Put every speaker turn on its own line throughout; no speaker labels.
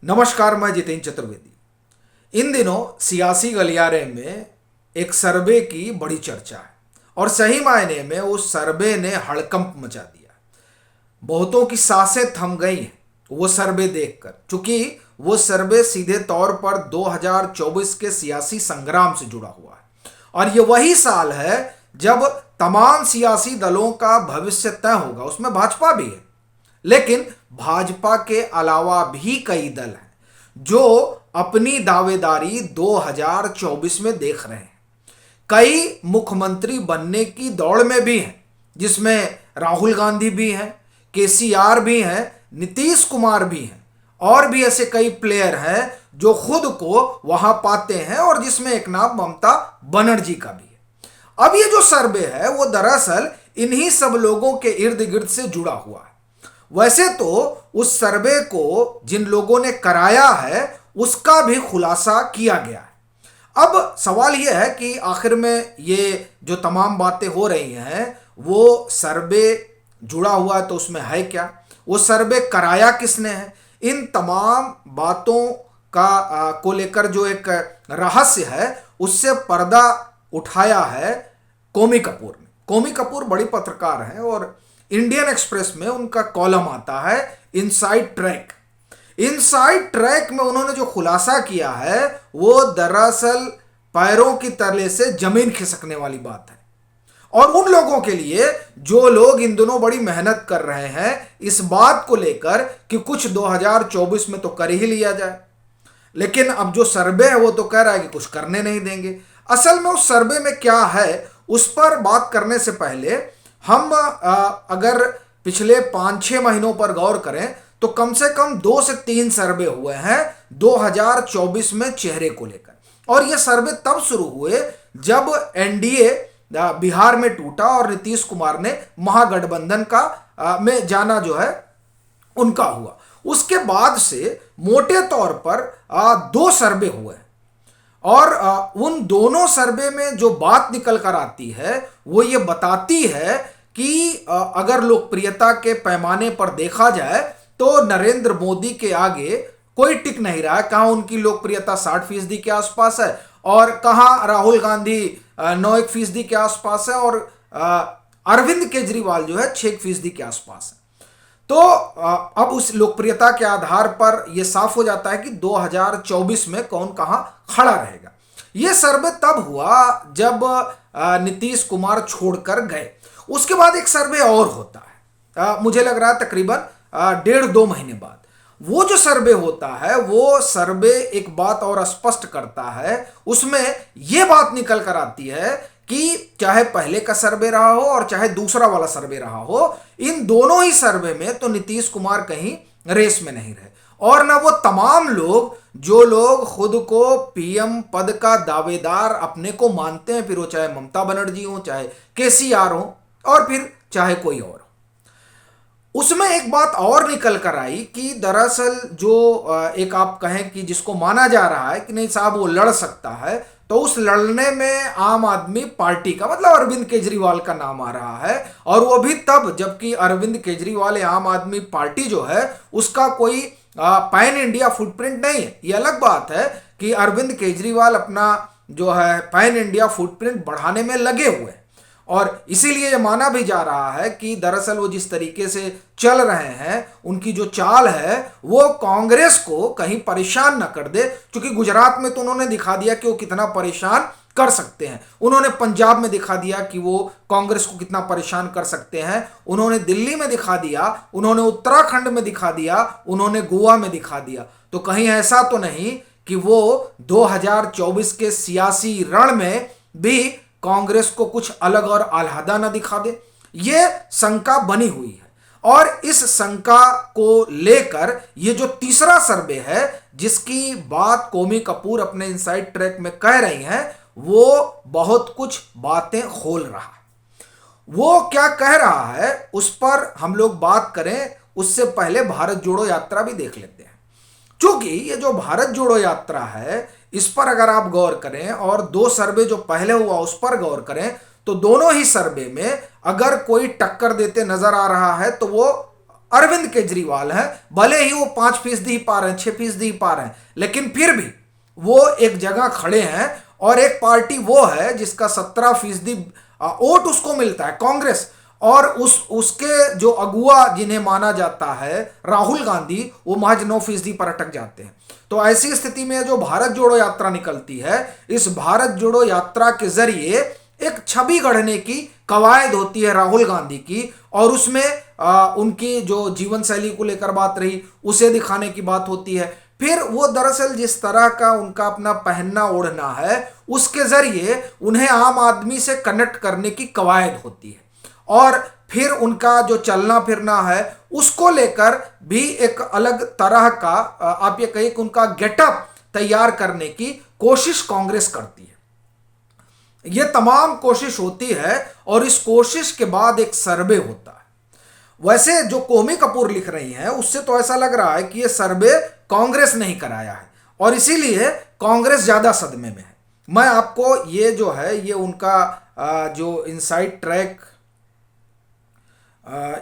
नमस्कार, मैं जितेंद्र चतुर्वेदी। इन दिनों सियासी गलियारे में एक सर्वे की बड़ी चर्चा है और सही मायने में उस सर्वे ने हड़कंप मचा दिया। बहुतों की सांसें थम गई हैं वो सर्वे देखकर, क्योंकि वो सर्वे सीधे तौर पर 2024 के सियासी संग्राम से जुड़ा हुआ है और ये वही साल है जब तमाम सियासी दलों का भविष्य तय होगा। उसमें भाजपा भी है, लेकिन भाजपा के अलावा भी कई दल हैं जो अपनी दावेदारी 2024 में देख रहे हैं। कई मुख्यमंत्री बनने की दौड़ में भी हैं, जिसमें राहुल गांधी भी हैं, केसीआर भी हैं, नीतीश कुमार भी हैं और भी ऐसे कई प्लेयर हैं जो खुद को वहां पाते हैं, और जिसमें एक नाम ममता बनर्जी का भी है। अब ये जो सर्वे है वो दरअसल इन्हीं सब लोगों के इर्द गिर्द से जुड़ा हुआ है। वैसे तो उस सर्वे को जिन लोगों ने कराया है उसका भी खुलासा किया गया है। अब सवाल यह है कि आखिर में ये जो तमाम बातें हो रही हैं वो सर्वे जुड़ा हुआ है तो उसमें है क्या, वो सर्वे कराया किसने है, इन तमाम बातों का को लेकर जो एक रहस्य है उससे पर्दा उठाया है कौमी कपूर ने। कौमी कपूर बड़ी पत्रकार हैं और इंडियन एक्सप्रेस में उनका कॉलम आता है इनसाइड ट्रैक। इनसाइड ट्रैक में उन्होंने जो खुलासा किया है वो दरअसल पैरों की तले से जमीन खिसकने वाली बात है, और उन लोगों के लिए जो लोग इन दिनों बड़ी मेहनत कर रहे हैं इस बात को लेकर कि कुछ 2024 में तो कर ही लिया जाए। लेकिन अब जो सर्वे है वो तो कह रहा है कि कुछ करने नहीं देंगे। असल में उस सर्वे में क्या है उस पर बात करने से पहले हम अगर पिछले 5-6 महीनों पर गौर करें तो कम से कम 2 से 3 सर्वे हुए हैं 2024 में चेहरे को लेकर, और ये सर्वे तब शुरू हुए जब एनडीए बिहार में टूटा और नीतीश कुमार ने महागठबंधन का में जाना जो है उनका हुआ। उसके बाद से मोटे तौर पर 2 सर्वे हुए और उन दोनों सर्वे में जो बात निकल कर आती है वो ये बताती है कि अगर लोकप्रियता के पैमाने पर देखा जाए तो नरेंद्र मोदी के आगे कोई टिक नहीं रहा है। कहाँ उनकी लोकप्रियता 60% के आसपास है और कहाँ राहुल गांधी 9% के आसपास है और अरविंद केजरीवाल जो है 6% के आसपास है। तो अब उस लोकप्रियता के आधार पर यह साफ हो जाता है कि 2024 में कौन कहां खड़ा रहेगा। यह सर्वे तब हुआ जब नीतीश कुमार छोड़कर गए। उसके बाद एक सर्वे और होता है, मुझे लग रहा है तकरीबन 1.5-2 महीने बाद। वो जो सर्वे होता है वो सर्वे एक बात और स्पष्ट करता है, उसमें यह बात निकल कर आती है कि चाहे पहले का सर्वे रहा हो और चाहे दूसरा वाला सर्वे रहा हो, इन दोनों ही सर्वे में तो नीतीश कुमार कहीं रेस में नहीं रहे, और ना वो तमाम लोग जो लोग खुद को पीएम पद का दावेदार अपने को मानते हैं, फिर वो चाहे ममता बनर्जी हो, चाहे केसीआर हो और फिर चाहे कोई और। उसमें एक बात और निकल कर आई कि दरअसल जो एक आप कहें कि जिसको माना जा रहा है कि नहीं साहब वो लड़ सकता है, तो उस लड़ने में आम आदमी पार्टी का मतलब अरविंद केजरीवाल का नाम आ रहा है, और वो भी तब जबकि अरविंद केजरीवाल आम आदमी पार्टी जो है उसका कोई पैन इंडिया फुटप्रिंट नहीं है। ये अलग बात है कि अरविंद केजरीवाल अपना जो है पैन इंडिया फुटप्रिंट बढ़ाने में लगे हुए हैं, और इसीलिए यह माना भी जा रहा है कि दरअसल वो जिस तरीके से चल रहे हैं उनकी जो चाल है वो कांग्रेस को कहीं परेशान न कर दे, क्योंकि गुजरात में तो उन्होंने दिखा दिया कि वो कितना परेशान कर सकते हैं, उन्होंने पंजाब में दिखा दिया कि वो कांग्रेस को कितना परेशान कर सकते हैं, उन्होंने दिल्ली में दिखा दिया, उन्होंने उत्तराखंड में दिखा दिया, उन्होंने गोवा में दिखा दिया। तो कहीं ऐसा तो नहीं कि वो 2024 के सियासी रण में भी कांग्रेस को कुछ अलग और अलहदा न दिखा दे। यह शंका बनी हुई है, और इस शंका को लेकर यह जो तीसरा सर्वे है जिसकी बात कौमी कपूर अपने इनसाइड ट्रैक में कह रही हैं वो बहुत कुछ बातें खोल रहा है। वो क्या कह रहा है उस पर हम लोग बात करें उससे पहले भारत जोड़ो यात्रा भी देख लेते हैं, क्योंकि ये जो भारत जोड़ो यात्रा है इस पर अगर आप गौर करें और 2 सर्वे जो पहले हुआ उस पर गौर करें तो दोनों ही सर्वे में अगर कोई टक्कर देते नजर आ रहा है तो वो अरविंद केजरीवाल हैं। भले ही वो 5% ही पा रहे हैं, 6% ही पा रहे हैं, लेकिन फिर भी वो एक जगह खड़े हैं। और एक पार्टी वो है जिसका 17% वोट उसको मिलता है, कांग्रेस। और उसके जो अगुआ जिन्हें माना जाता है राहुल गांधी, वो महज 9% पर अटक जाते हैं। तो ऐसी स्थिति में जो भारत जोड़ो यात्रा निकलती है, इस भारत जोड़ो यात्रा के जरिए एक छवि गढ़ने की कवायद होती है राहुल गांधी की। और उसमें उनकी जो जीवन शैली को लेकर बात रही, उसे दिखाने की बात होती है। फिर वो दरअसल जिस तरह का उनका अपना पहनना ओढ़ना है, उसके जरिए उन्हें आम आदमी से कनेक्ट करने की कवायद होती है। और फिर उनका जो चलना फिरना है, उसको लेकर भी एक अलग तरह का आप ये कहिए कि उनका गेटअप तैयार करने की कोशिश कांग्रेस करती है। ये तमाम कोशिश होती है और इस कोशिश के बाद एक सर्वे होता है। वैसे जो कोमी कपूर लिख रही हैं, उससे तो ऐसा लग रहा है कि ये सर्वे कांग्रेस ने ही कराया है और इसीलिए कांग्रेस ज्यादा सदमे में है। मैं आपको ये जो है, ये उनका जो इनसाइड ट्रैक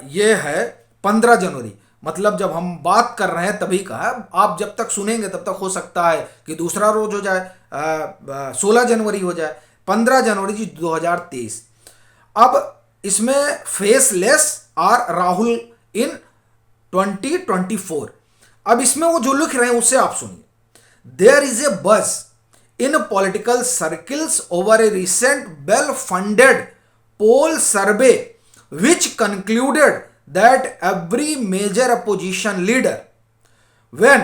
ये है 15 जनवरी, मतलब जब हम बात कर रहे हैं तभी का है। आप जब तक सुनेंगे तब तक हो सकता है कि दूसरा रोज हो जाए, 16 जनवरी हो जाए। 15 जनवरी जी 2023। अब इसमें फेसलेस आर राहुल इन 2024। अब इसमें वो जो लिख रहे हैं उससे आप सुनिए। There is a buzz in political circles over a recent well funded poll survey which concluded that every major opposition leader, when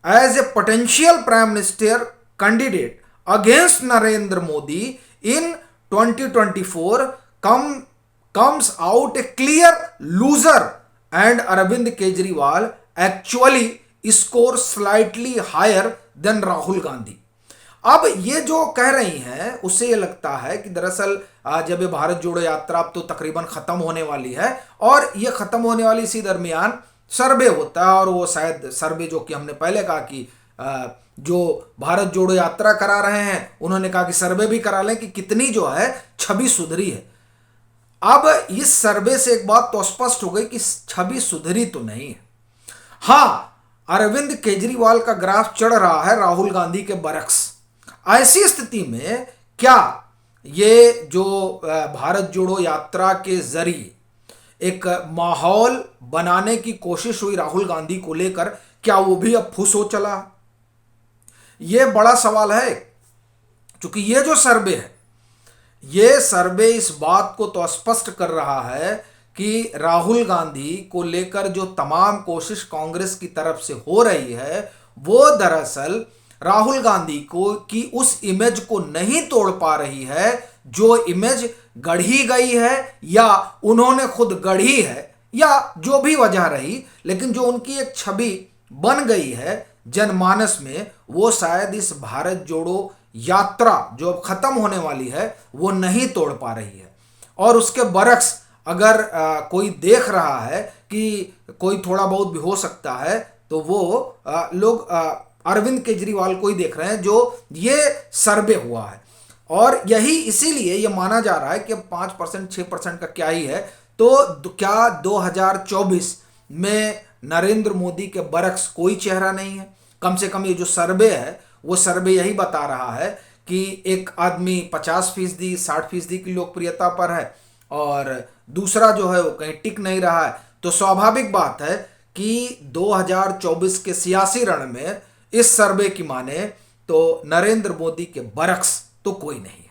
as a potential prime minister candidate against Narendra Modi in 2024, comes out a clear loser, and Arvind Kejriwal actually scores slightly higher than Rahul Gandhi. अब ये जो कह रही हैं उससे ये लगता है कि दरअसल जब ये भारत जोड़ो यात्रा अब तो तकरीबन खत्म होने वाली है और ये खत्म होने वाली इसी दरमियान सर्वे होता है। और वो शायद सर्वे जो कि हमने पहले कहा कि जो भारत जोड़ो यात्रा करा रहे हैं उन्होंने कहा कि सर्वे भी करा लें कि कितनी जो है छवि सुधरी है। अब इस सर्वे से एक बात तो स्पष्ट हो गई कि छवि सुधरी तो नहीं है। हाँ, अरविंद केजरीवाल का ग्राफ चढ़ रहा है राहुल गांधी के बरक्स। ऐसी स्थिति में क्या ये जो भारत जोड़ो यात्रा के जरिए एक माहौल बनाने की कोशिश हुई राहुल गांधी को लेकर, क्या वो भी अब फुस हो चला? ये बड़ा सवाल है, क्योंकि ये जो सर्वे है, ये सर्वे इस बात को तो स्पष्ट कर रहा है कि राहुल गांधी को लेकर जो तमाम कोशिश कांग्रेस की तरफ से हो रही है, वो दरअसल राहुल गांधी को की उस इमेज को नहीं तोड़ पा रही है जो इमेज गढ़ी गई है या उन्होंने खुद गढ़ी है, या जो भी वजह रही, लेकिन जो उनकी एक छवि बन गई है जनमानस में, वो शायद इस भारत जोड़ो यात्रा जो अब खत्म होने वाली है वो नहीं तोड़ पा रही है। और उसके बरक्स अगर कोई देख रहा है कि कोई थोड़ा बहुत भी हो सकता है, तो वो लोग अरविंद केजरीवाल को ही देख रहे हैं जो ये सर्वे हुआ है। और यही इसीलिए ये माना जा रहा है कि अब 5% 6% का क्या ही है, तो क्या 2024 में नरेंद्र मोदी के बरक्स कोई चेहरा नहीं है? कम से कम ये जो सर्वे है वो सर्वे यही बता रहा है कि एक आदमी 50% 60% की लोकप्रियता पर है और दूसरा जो है वो कहीं टिक नहीं रहा है। तो स्वाभाविक बात है कि 2024 के सियासी रण में इस सर्वे की माने तो नरेंद्र मोदी के बरक्स तो कोई नहीं।